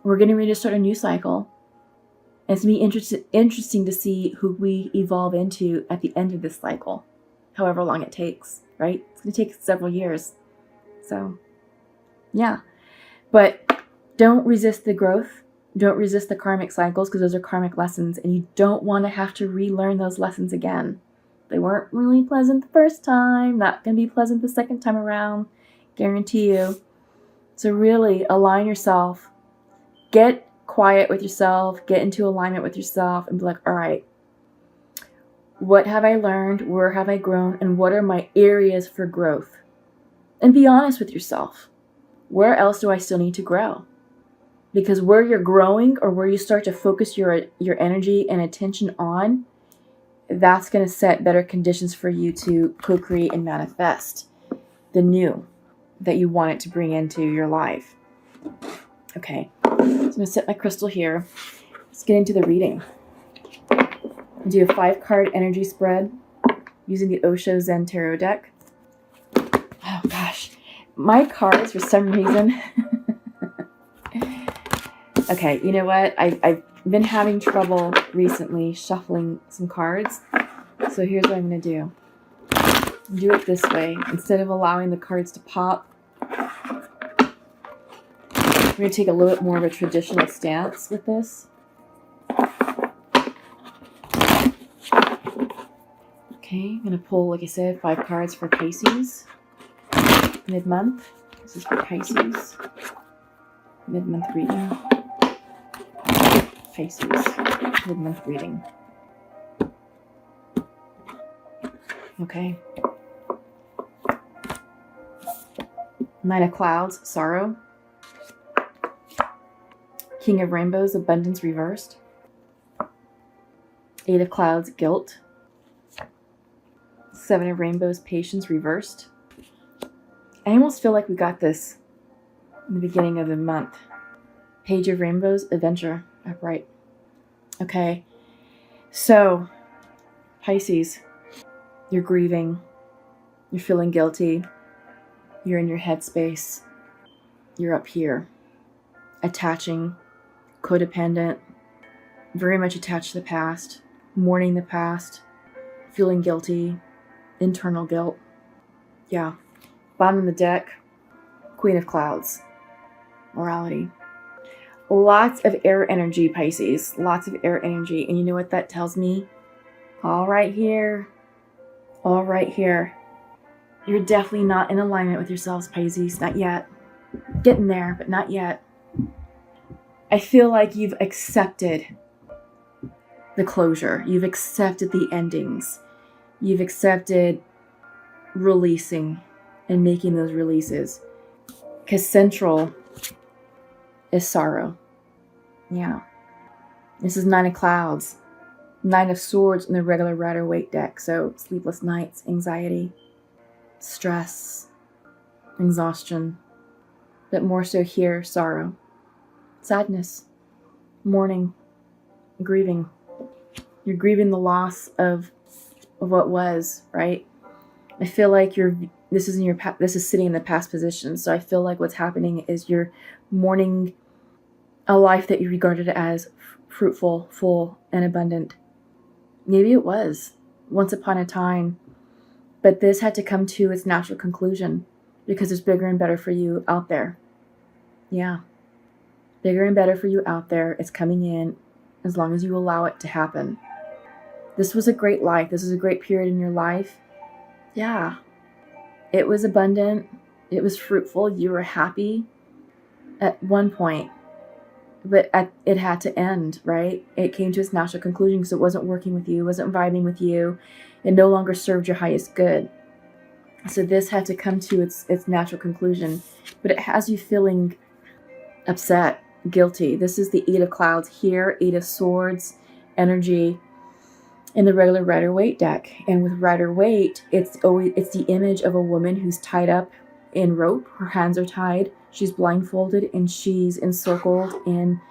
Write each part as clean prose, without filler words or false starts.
We're getting ready to start a new cycle. And it's going to be interesting to see who we evolve into at the end of this cycle, however long it takes, right? It's going to take several years. So, yeah. But don't resist the growth. Don't resist the karmic cycles, because those are karmic lessons, and you don't want to have to relearn those lessons again. They weren't really pleasant the first time, not going to be pleasant the second time around, guarantee you. So really align yourself, get quiet with yourself, get into alignment with yourself, and be like, all right, what have I learned? Where have I grown? And what are my areas for growth? And be honest with yourself. Where else do I still need to grow? Because where you're growing, or where you start to focus your energy and attention on, that's going to set better conditions for you to co-create and manifest the new that you want it to bring into your life. Okay, so I'm going to set my crystal here. Let's get into the reading. I'll do a 5-card energy spread using the Osho Zen Tarot deck. Oh gosh, my cards for some reason. Okay, you know what? I've been having trouble recently shuffling some cards. So here's what I'm going to do. Do it this way. Instead of allowing the cards to pop, I'm going to take a little bit more of a traditional stance with this. Okay, I'm going to pull, like I said, 5 cards for Pisces. Mid-month. This is for Pisces. Mid-month reading. Pisces. Mid-month reading. Okay. 9 of Clouds, sorrow. King of Rainbows, abundance reversed. 8 of Clouds, guilt. 7 of Rainbows, patience reversed. I almost feel like we got this in the beginning of the month. Page of Rainbows, adventure, upright. Okay, so Pisces, you're grieving, you're feeling guilty, you're in your headspace, you're up here, attaching, codependent, very much attached to the past, mourning the past, feeling guilty, internal guilt. Yeah. Bottom of the deck, Queen of Clouds, morality. Lots of air energy, Pisces. Lots of air energy. And you know what that tells me? All right here. All right here. You're definitely not in alignment with yourselves, Pisces. Not yet. Getting there, but not yet. I feel like you've accepted the closure. You've accepted the endings. You've accepted releasing and making those releases. Because central is sorrow. Yeah. This is 9 of Clouds. 9 of Swords in the regular Rider-Waite deck. So sleepless nights, anxiety, stress, exhaustion. But more so here, sorrow, sadness, mourning, grieving. You're grieving the loss of what was, right? I feel like this is sitting in the past position. So I feel like what's happening is you're mourning a life that you regarded as fruitful, full, and abundant. Maybe it was once upon a time, but this had to come to its natural conclusion because there's bigger and better for you out there. Yeah. Bigger and better for you out there. It's coming in as long as you allow it to happen. This was a great life. This was a great period in your life. Yeah. It was abundant. It was fruitful. You were happy at one point. But it had to end, right? It came to its natural conclusion because it wasn't working with you. It wasn't vibing with you. It no longer served your highest good. So this had to come to its natural conclusion. But it has you feeling upset, guilty. This is the 8 of Clouds here. 8 of Swords energy in the regular Rider-Waite deck. And with Rider-Waite, it's the image of a woman who's tied up in rope. Her hands are tied. She's blindfolded and she's encircled in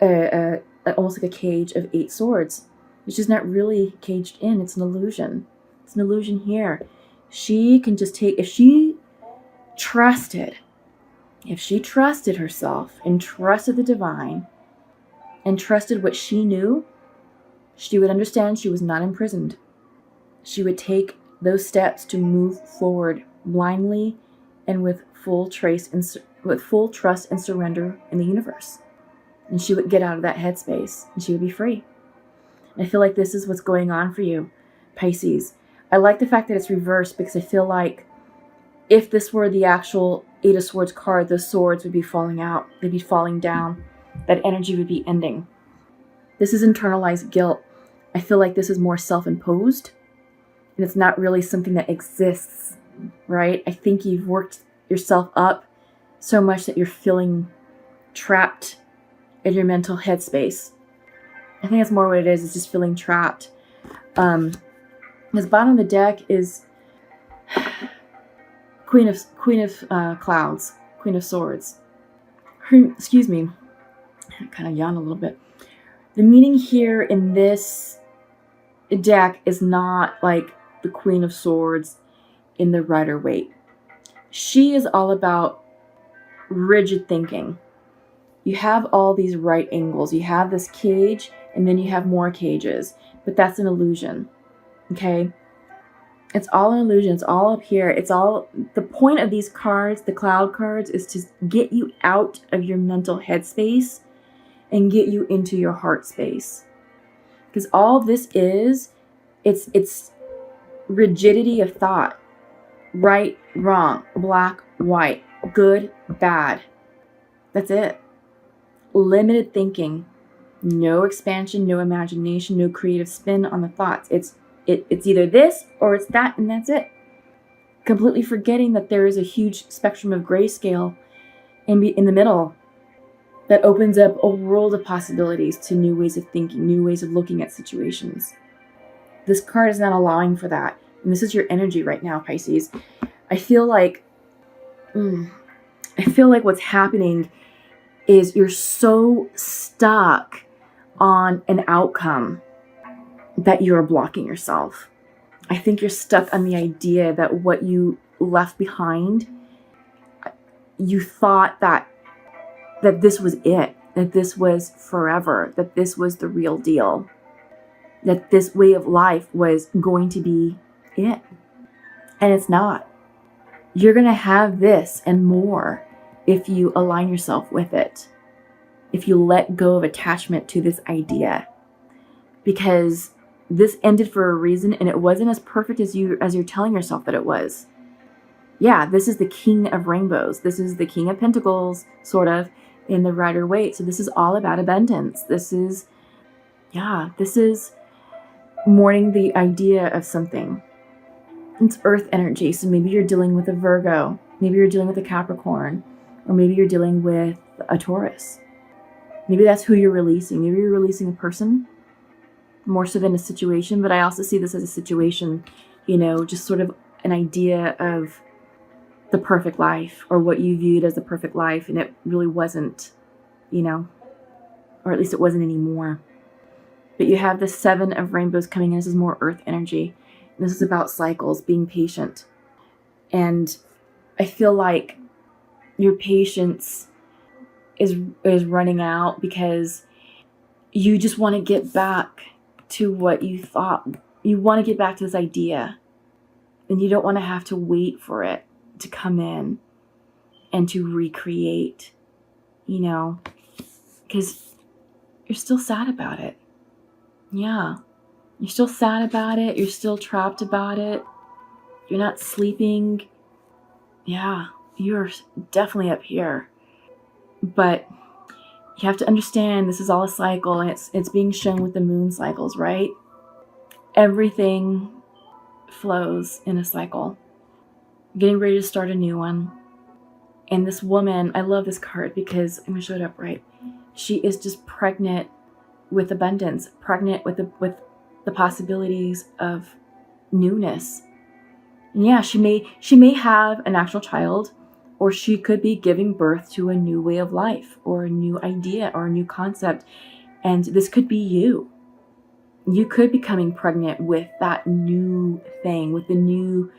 almost like a cage of 8 swords. She's not really caged in. It's an illusion. It's an illusion here. She can just take, if she trusted If she trusted herself and trusted the divine and trusted what she knew, she would understand she was not imprisoned. She would take those steps to move forward blindly and with full trust and surrender in the universe. And she would get out of that headspace and she would be free. And I feel like this is what's going on for you, Pisces. I like the fact that it's reversed because I feel like if this were the actual Eight of Swords card, the swords would be falling out. They'd be falling down. That energy would be ending. This is internalized guilt. I feel like this is more self-imposed. And it's not really something that exists, right? I think you've worked yourself up so much that you're feeling trapped in your mental headspace. I think that's more what it is. It's just feeling trapped. This bottom of the deck is Queen of Clouds, Queen of Swords. Excuse me. I kind of yawn a little bit. The meaning here in this deck is not like the Queen of Swords in the Rider-Waite. She is all about rigid thinking. You have all these right angles. You have this cage, and then you have more cages. But that's an illusion. Okay? It's all an illusion. It's all up here. It's all... The point of these cards, the cloud cards, is to get you out of your mental headspace and get you into your heart space. Because all this is, it's rigidity of thought. Right, wrong, black, white, good, bad. That's it. Limited thinking. No expansion, no imagination, no creative spin on the thoughts. It's either this or it's that, and that's it. Completely forgetting that there is a huge spectrum of grayscale in the middle that opens up a world of possibilities to new ways of thinking, new ways of looking at situations. This card is not allowing for that. And this is your energy right now, Pisces. I feel like what's happening is you're so stuck on an outcome that you're blocking yourself. I think you're stuck on the idea that what you left behind, you thought that this was it, that this was forever, that this was the real deal, that this way of life was going to be it. And it's not. You're going to have this and more if you align yourself with it, if you let go of attachment to this idea. Because this ended for a reason, and it wasn't as perfect as you're telling yourself that it was. Yeah, this is the King of Rainbows. This is the King of Pentacles, sort of, in the Rider-Waite. So this is all about abundance. This is mourning the idea of something. It's earth energy. So maybe you're dealing with a Virgo. Maybe you're dealing with a Capricorn. Or maybe you're dealing with a Taurus. Maybe that's who you're releasing. Maybe you're releasing a person more so than a situation. But I also see this as a situation, just sort of an idea of the perfect life, or what you viewed as the perfect life, and it really wasn't, or at least it wasn't anymore. But you have the Seven of Rainbows coming in. This is more earth energy. And this is about cycles, being patient. And I feel like your patience is running out because you just want to get back to what you thought. You want to get back to this idea. And you don't want to have to wait for it to come in and to recreate, because you're still sad about it. Yeah. You're still sad about it. You're still trapped about it. You're not sleeping. Yeah, you're definitely up here. But you have to understand this is all a cycle, and it's being shown with the moon cycles, right? Everything flows in a cycle. Getting ready to start a new one. And this woman, I love this card because I'm going to show it up right. She is just pregnant with abundance, pregnant with the possibilities of newness. And yeah, she may have an actual child, or she could be giving birth to a new way of life, or a new idea, or a new concept. And this could be you. You could be becoming pregnant with that new thing, with the new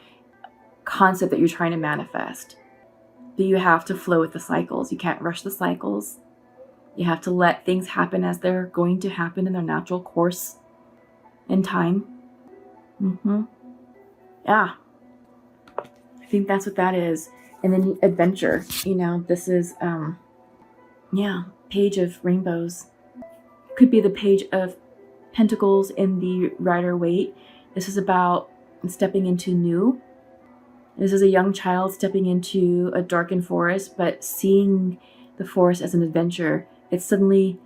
concept that you're trying to manifest. But you have to flow with the cycles. You can't rush the cycles. You have to let things happen as they're going to happen in their natural course in time. Yeah. I think that's what that is. And then adventure. This is, Page of Rainbows. Could be the Page of Pentacles in the Rider-Waite. This is about stepping into new. This is a young child stepping into a darkened forest, but seeing the forest as an adventure. It's suddenly,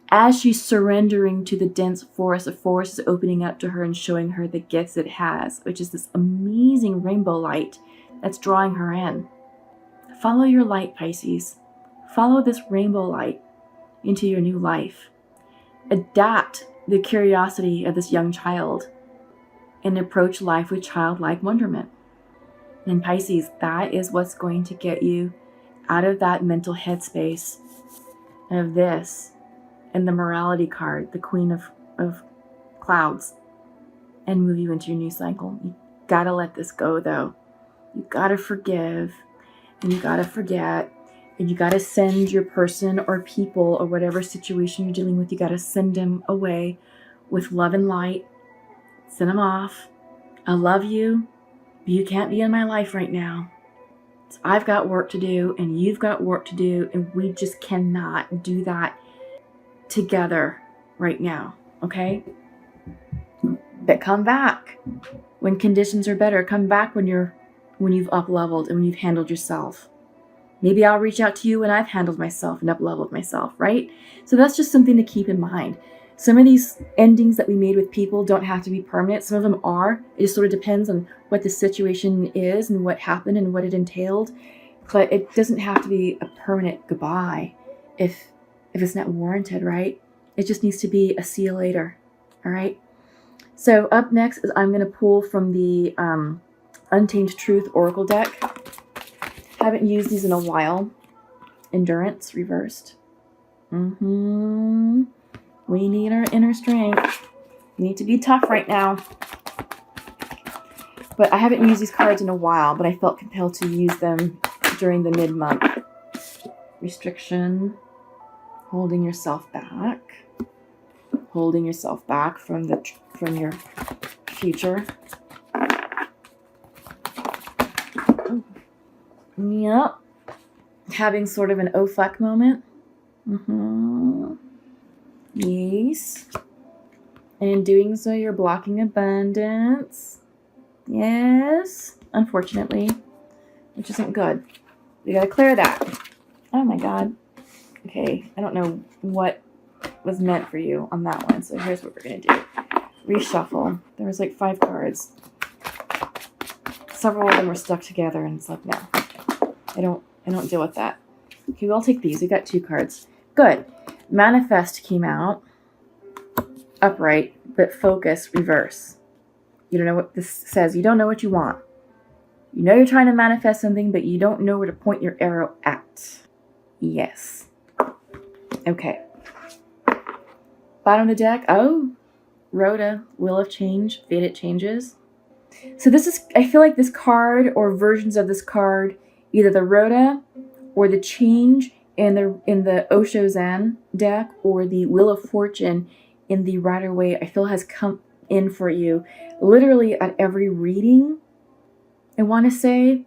as she's surrendering to the dense forest, the forest is opening up to her and showing her the gifts it has, which is this amazing rainbow light that's drawing her in. Follow your light, Pisces. Follow this rainbow light into your new life. Adapt the curiosity of this young child and approach life with childlike wonderment. And Pisces, that is what's going to get you out of that mental headspace of this and the morality card, the Queen of Clouds, and move you into your new cycle. You gotta let this go, though. You gotta forgive, and you gotta forget, and you gotta send your person or people or whatever situation you're dealing with, you gotta send them away with love and light. Send them off. I love you, but you can't be in my life right now. So I've got work to do, and you've got work to do, and we just cannot do that together right now, okay? But come back when conditions are better. Come back when you've up-leveled and when you've handled yourself. Maybe I'll reach out to you when I've handled myself and up-leveled myself, right? So that's just something to keep in mind. Some of these endings that we made with people don't have to be permanent. Some of them are. It just sort of depends on what the situation is and what happened and what it entailed. But it doesn't have to be a permanent goodbye if it's not warranted, right? It just needs to be a see you later, all right? So up next is I'm going to pull from the Untamed Truth Oracle deck. Haven't used these in a while. Endurance reversed. We need our inner strength. We need to be tough right now. But I haven't used these cards in a while, but I felt compelled to use them during the mid-month. Restriction. Holding yourself back. Holding yourself back from your future. Yep. Having sort of an oh fuck moment. Yes. And in doing so, you're blocking abundance. Yes. Unfortunately. Which isn't good. We gotta clear that. Oh my god. Okay. I don't know what was meant for you on that one. So here's what we're gonna do. Reshuffle. There was like 5 cards. Several of them were stuck together and it's like, no. I don't deal with that. Okay, I'll take these. We got 2 cards. Good. Manifest came out. Upright, but focus, reverse. You don't know what this says. You don't know what you want. You know you're trying to manifest something, but you don't know where to point your arrow at. Yes. Okay. Bottom of the deck. Oh, Rhoda, Wheel of Change, Fated Changes. So this is, I feel like this card or versions of this card, either the Rhoda or the Change in the Osho Zen deck or the Wheel of Fortune in the Rider-Waite, I feel has come in for you literally at every reading. I want to say,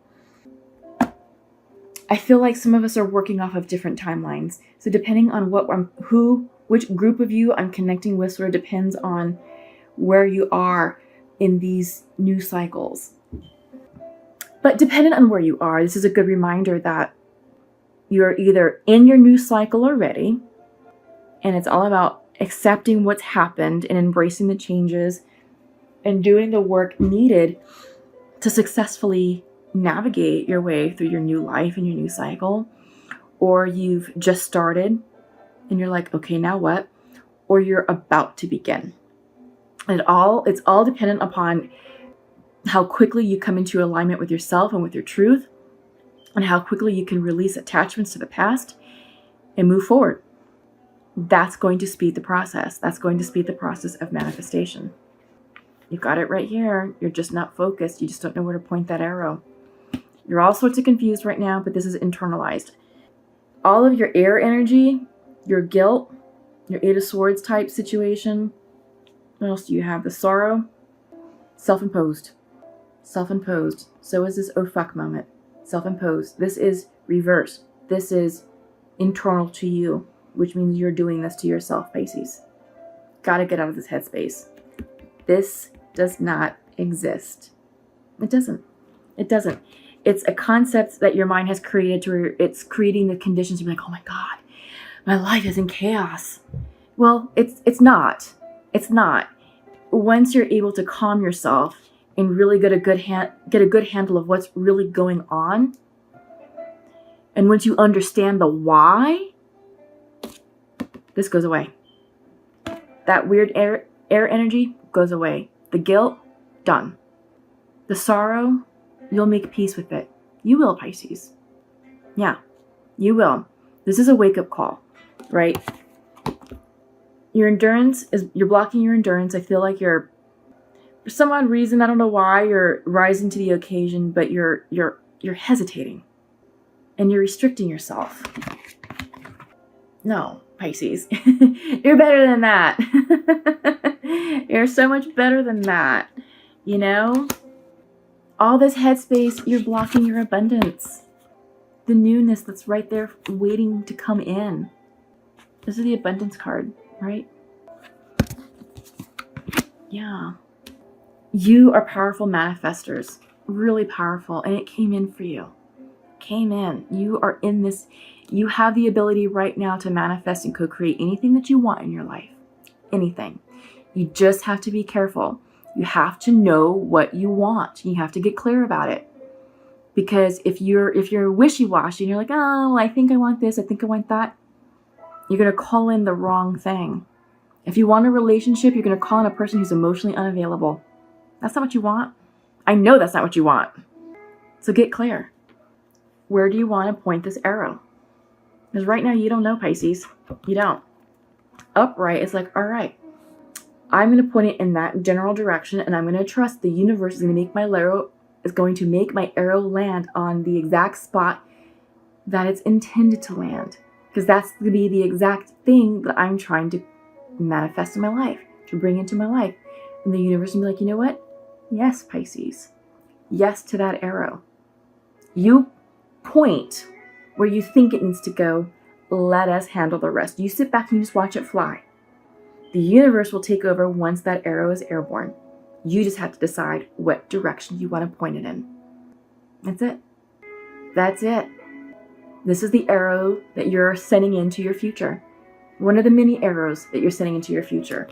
I feel like some of us are working off of different timelines. So depending on which group of you I'm connecting with sort of depends on where you are in these new cycles. But depending on where you are, this is a good reminder that you're either in your new cycle already, and it's all about accepting what's happened and embracing the changes and doing the work needed to successfully navigate your way through your new life and your new cycle, or you've just started and you're like, okay, now what? Or you're about to begin. It's all dependent upon how quickly you come into alignment with yourself and with your truth, and how quickly you can release attachments to the past and move forward. That's going to speed the process. That's going to speed the process of manifestation. You've got it right here. You're just not focused. You just don't know where to point that arrow. You're all sorts of confused right now, but this is internalized. All of your air energy, your guilt, your Eight of Swords type situation. What else do you have? The sorrow. Self-imposed. Self-imposed. So is this oh fuck moment. Self-imposed. This is reverse. This is internal to you, which means you're doing this to yourself, Pisces. Gotta get out of this headspace. This does not exist. It doesn't. It doesn't. It's a concept that your mind has created to where it's creating the conditions to be like, oh my God, my life is in chaos. Well, it's not. It's not. Once you're able to calm yourself and really get a good handle of what's really going on, and once you understand the why, this goes away. That weird air energy goes away. The guilt, done. The sorrow, you'll make peace with it. You will, Pisces. Yeah, you will. This is a wake-up call, right? Your endurance you're blocking your endurance. I feel like you're, for some odd reason, I don't know why, you're rising to the occasion, but you're hesitating and you're restricting yourself. No, Pisces, you're better than that. You're so much better than that. You know, all this headspace, you're blocking your abundance, the newness that's right there waiting to come in. This is the abundance card, right? Yeah. You are powerful manifestors, really powerful, and it came in for you. Came in. You are in this. You have the ability right now to manifest and co-create anything that you want in your life. Anything. You just have to be careful. You have to know what you want. You have to get clear about it. Because if you're wishy-washy and you're like, oh, I think I want this, I think I want that, you're going to call in the wrong thing. If you want a relationship, you're going to call in a person who's emotionally unavailable. That's not what you want. I know that's not what you want. So get clear. Where do you want to point this arrow? Because right now you don't know, Pisces. You don't. Upright is like, all right, I'm going to point it in that general direction, and I'm going to trust the universe is going to make my arrow land on the exact spot that it's intended to land. Because that's going to be the exact thing that I'm trying to manifest in my life, to bring into my life. And the universe will be like, you know what? Yes, Pisces. Yes to that arrow. You point where you think it needs to go. Let us handle the rest. You sit back and you just watch it fly. The universe will take over once that arrow is airborne. You just have to decide what direction you want to point it in. That's it. That's it. This is the arrow that you're sending into your future. One of the many arrows that you're sending into your future.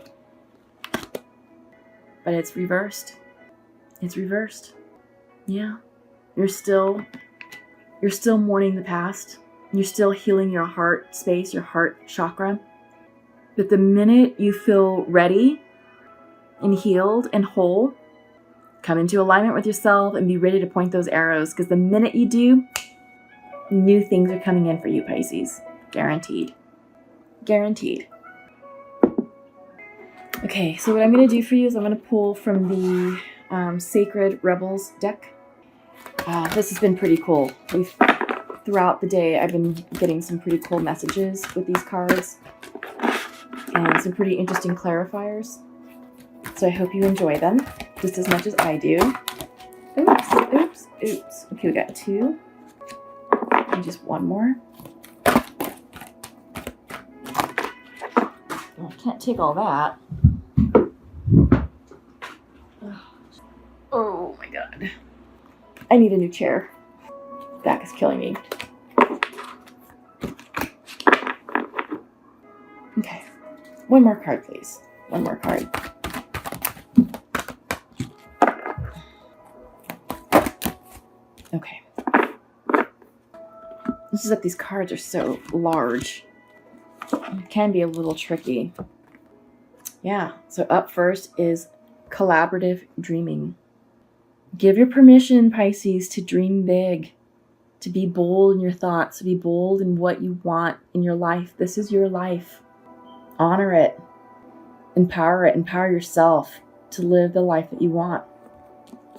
But it's reversed. It's reversed. Yeah. You're still mourning the past. You're still healing your heart space, your heart chakra. But the minute you feel ready and healed and whole, come into alignment with yourself and be ready to point those arrows. Because the minute you do, new things are coming in for you, Pisces. Guaranteed. Guaranteed. Okay, so what I'm going to do for you is I'm going to pull from the Sacred Rebels deck. This has been pretty cool. Throughout the day, I've been getting some pretty cool messages with these cards and some pretty interesting clarifiers. So I hope you enjoy them just as much as I do. Oops, oops, oops. Okay, we got two. And just one more. I can't take all that. Oh my god. I need a new chair. Back is killing me. Okay. One more card, please. One more card. Okay. This is that these cards are so large. It can be a little tricky. Yeah. So up first is collaborative dreaming. Give your permission, Pisces, to dream big, to be bold in your thoughts, to be bold in what you want in your life. This is your life. Honor it. Empower it. Empower yourself to live the life that you want.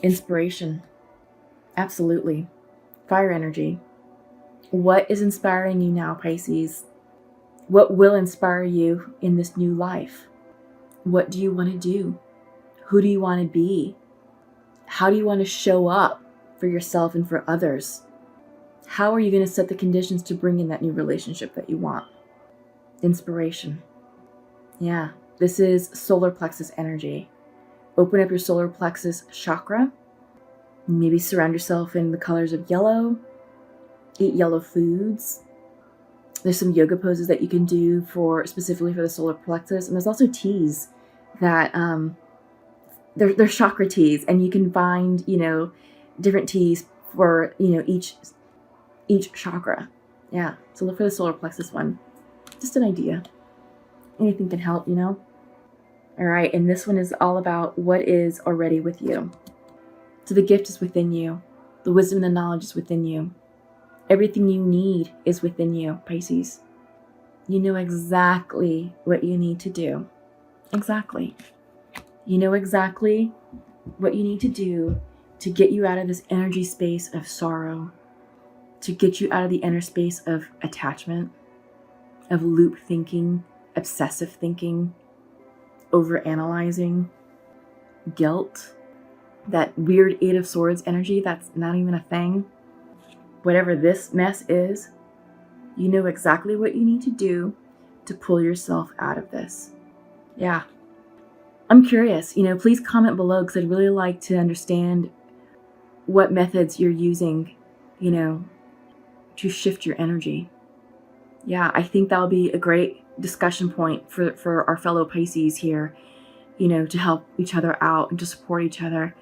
Inspiration. Absolutely. fire energy. What is inspiring you now, Pisces? What will inspire you in this new life? What do you want to do? Who do you want to be? How do you want to show up for yourself and for others? How are you going to set the conditions to bring in that new relationship that you want? Inspiration. Yeah, this is solar plexus energy. Open up your solar plexus chakra. Maybe surround yourself in the colors of yellow. Eat yellow foods. There's some yoga poses that you can do specifically for the solar plexus. And there's also teas that, they're chakra teas. And you can find, different teas for, each chakra. Yeah, so look for the solar plexus one. Just an idea. Anything can help, All right, and this one is all about what is already with you. So the gift is within you. The wisdom and the knowledge is within you. Everything you need is within you, Pisces. You know exactly what you need to do. Exactly. You know exactly what you need to do to get you out of this energy space of sorrow, to get you out of the inner space of attachment, of loop thinking, obsessive thinking, overanalyzing, guilt, that weird Eight of Swords energy that's not even a thing. Whatever this mess is, you know exactly what you need to do to pull yourself out of this. Yeah. I'm curious, please comment below because I'd really like to understand what methods you're using, to shift your energy. Yeah, I think that'll be a great discussion point for our fellow Pisces here, to help each other out and to support each other.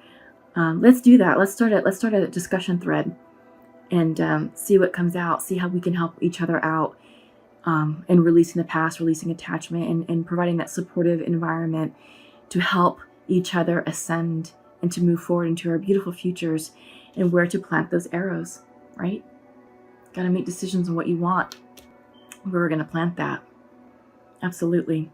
Let's do that. Let's start a discussion thread and see what comes out, see how we can help each other out in releasing the past, releasing attachment, and providing that supportive environment to help each other ascend and to move forward into our beautiful futures and where to plant those arrows, right? Got to make decisions on what you want, where we're going to plant that. Absolutely.